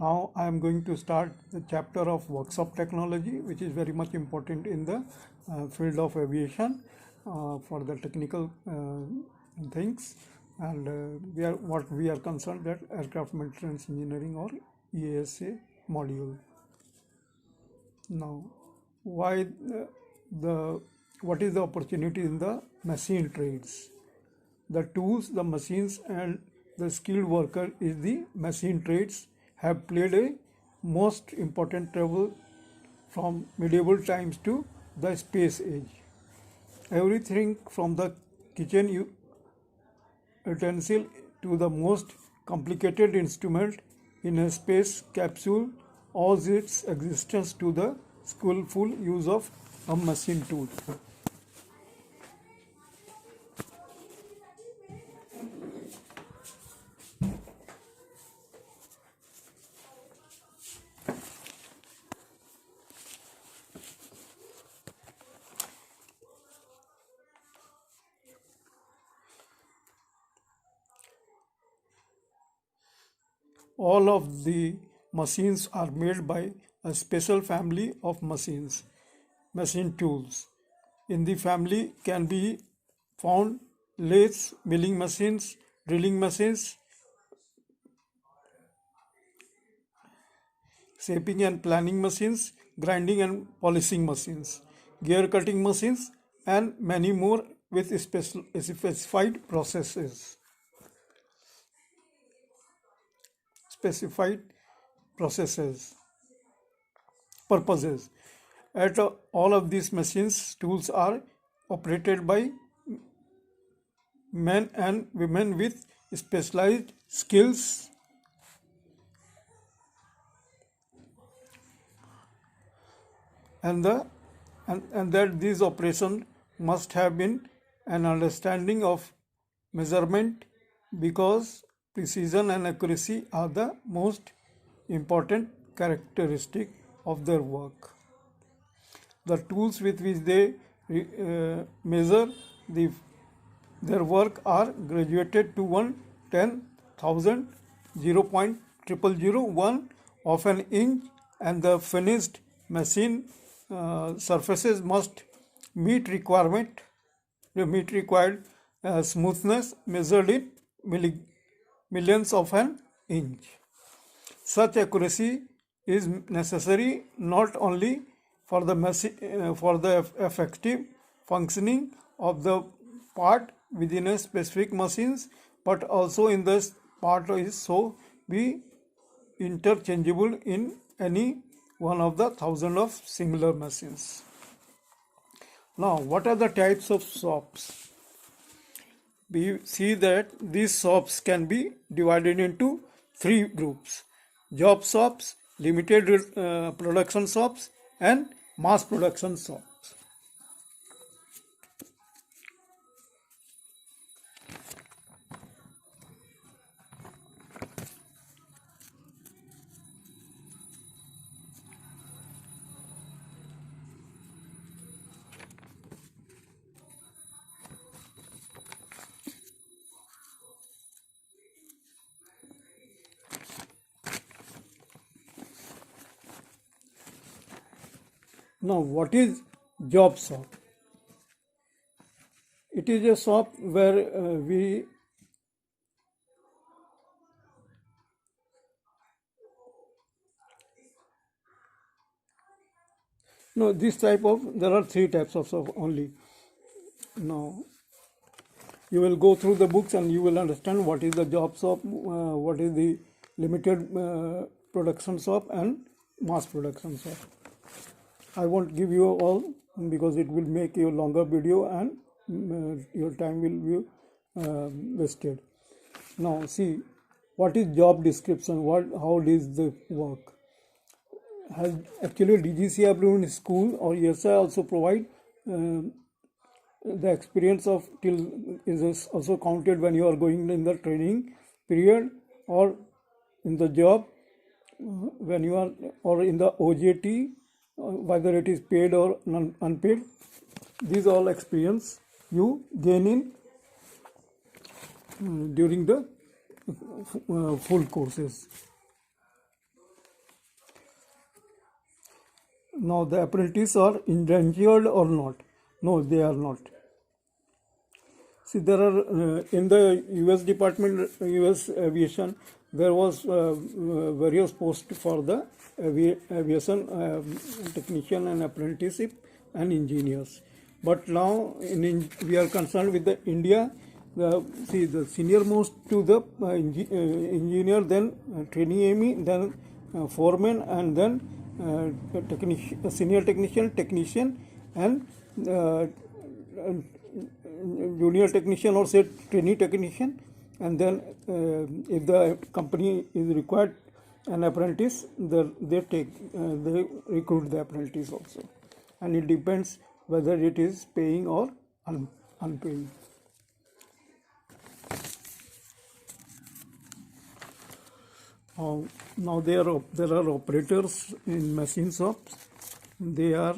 Now I am going to start the chapter of workshop technology, which is very much important in the field of aviation for the technical things, and we are concerned that aircraft maintenance engineering or EASA module. Now, why the what is the opportunity in the machine trades? The tools, the machines, and the skilled worker is the machine trades have played a most important role from medieval times to the space age. Everything from the kitchen utensil to the most complicated instrument in a space capsule owes its existence to the skillful use of a machine tool. All of the machines are made by a special family of machine tools. In the family can be found lathes, milling machines, drilling machines, shaping and planing machines, grinding and polishing machines, gear cutting machines, and many more with specified processes. Purposes. At all of these machines, tools are operated by men and women with specialized skills and that these operations must have been an understanding of measurement, because precision and accuracy are the most important characteristic of their work. The tools with which they measure their work are graduated to 1/10,000, 0.0001 of an inch, and the finished machine surfaces must meet required smoothness measured in millions of an inch. Such accuracy is necessary not only for the effective functioning of the part within a specific machine, but also in this part is so be interchangeable in any one of the thousand of similar machines. Now, what are the types of shops? We see that these shops can be divided into three groups: job shops, limited production shops, and mass production shops. Now, what is job shop? It is a shop where there are three types of shop only. Now, you will go through the books and you will understand what is the job shop, what is the limited production shop, and mass production shop. I won't give you all because it will make a longer video and your time will be wasted. Now, see, what is job description? How does the work? Has actually DGCW in school or ESI also provide the experience of till is also counted when you are going in the training period or in the job when you are, or in the OJT, whether it is paid or unpaid. These all experience you gain in during the full courses. Now the apprentices are endangered or not? No, they are not. See, there are in the U.S. Department, U.S. Aviation, there was various posts for the aviation technician and apprenticeship and engineers. But now we are concerned with the India. See, the senior most to the engineer, then trainee AME, then foreman, and then senior technician, and uh, junior technician or say trainee technician, and then if the company is required an apprentice, they recruit the apprentice also, and it depends whether it is paying or unpaying. Now there are operators in machine shops. They are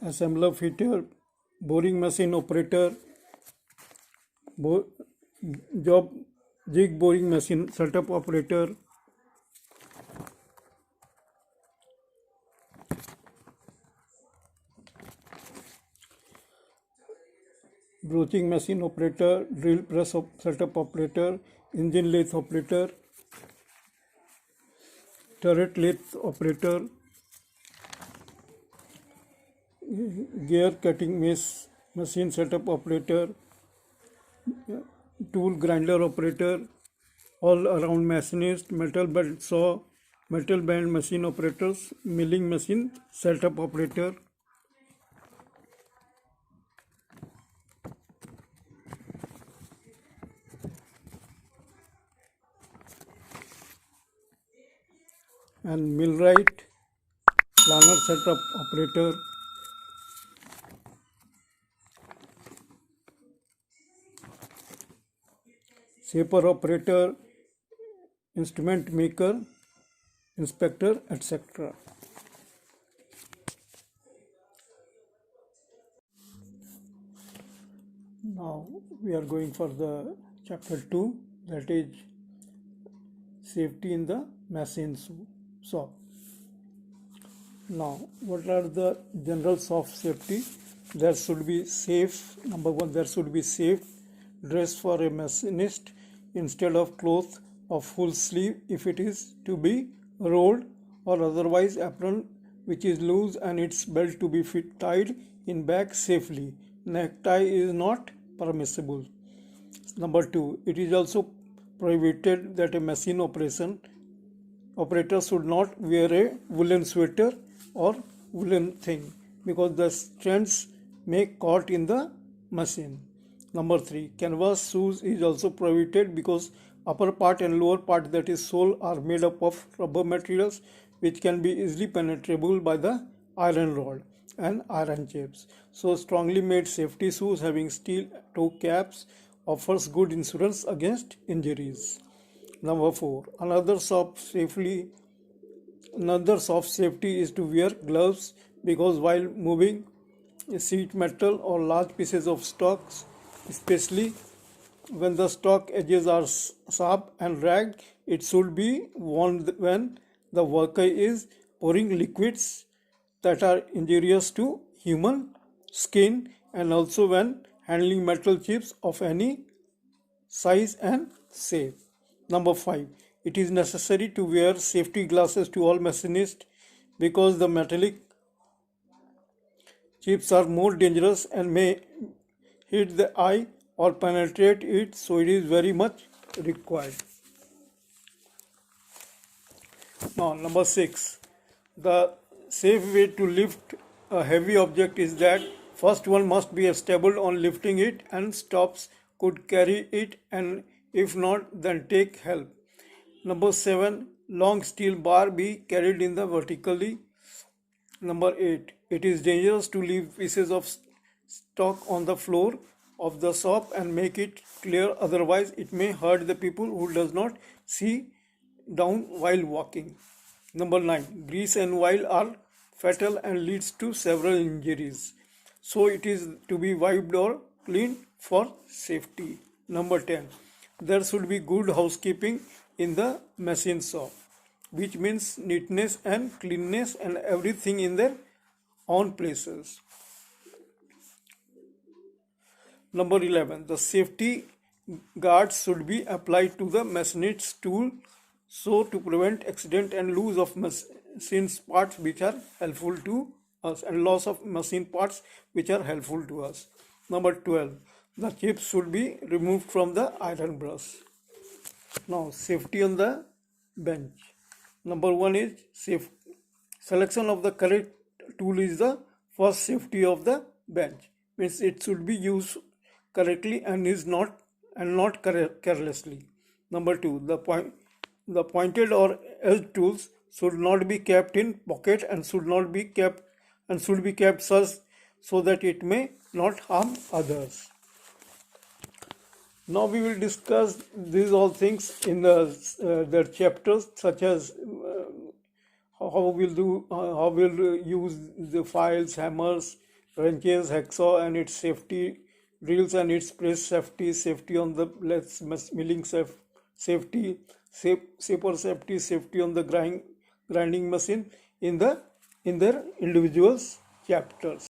assembler, fitter, boring machine operator, bo- job jig boring machine setup operator, broaching machine operator, drill press setup operator, engine lathe operator, turret lathe operator, gear cutting machine setup operator, tool grinder operator, all around machinist, metal belt saw, metal band machine operators, milling machine setup operator, and millwright, planer setup operator, shaper operator, instrument maker, inspector, etc. Now we are going for the chapter 2, that is safety in the machine shop. Now, what are the generals of safety? There should be safe. Number one, there should be safe dress for a machinist instead of cloth of full sleeve if it is to be rolled, or otherwise apron which is loose and its belt to be tied in back safely. Necktie is not permissible. Number two, it is also prohibited that a machine operator should not wear a woolen sweater or woolen thing, because the strands may caught in the machine. Number three, canvas shoes is also prohibited because upper part and lower part, that is sole, are made up of rubber materials which can be easily penetrable by the iron rod and iron chips. So strongly made safety shoes having steel toe caps offers good insurance against injuries. Number four, another soft safety is to wear gloves, because while moving sheet metal or large pieces of stocks, especially when the stock edges are sharp and ragged, it should be worn when the worker is pouring liquids that are injurious to human skin, and also when handling metal chips of any size and shape. Number 5. It is necessary to wear safety glasses to all machinists, because the metallic chips are more dangerous and may hit the eye or penetrate it, so it is very much required. Now, number 6. The safe way to lift a heavy object is that first one must be stable on lifting it, and stops could carry it, and if not, then take help. Number 7. Long steel bar be carried in the vertically Number 8. It is dangerous to leave pieces of stock on the floor of the shop and make it clear, otherwise it may hurt the people who does not see down while walking. Number 9. Grease and oil are fatal and leads to several injuries. So it is to be wiped or cleaned for safety. Number 10. There should be good housekeeping in the machine shop, which means neatness and cleanness and everything in their own places. Number 11. The safety guards should be applied to the machinist's tool so to prevent accident and loss of machine parts which are helpful to us and loss of machine parts which are helpful to us. Number 12. The chips should be removed from the iron brush. Now, safety on the bench. Number 1 is safe. Selection of the correct tool is the first safety of the bench. Means it should be used correctly and not carelessly. Number 2, the pointed or edged tools should not be kept in pocket and should be kept such so that it may not harm others. Now we will discuss these all things in the chapters, such as how we'll use the files, hammers, wrenches, hacksaw and its safety, drills and its press safety on the milling safety, saper safety on the grinding machine in their individual chapters.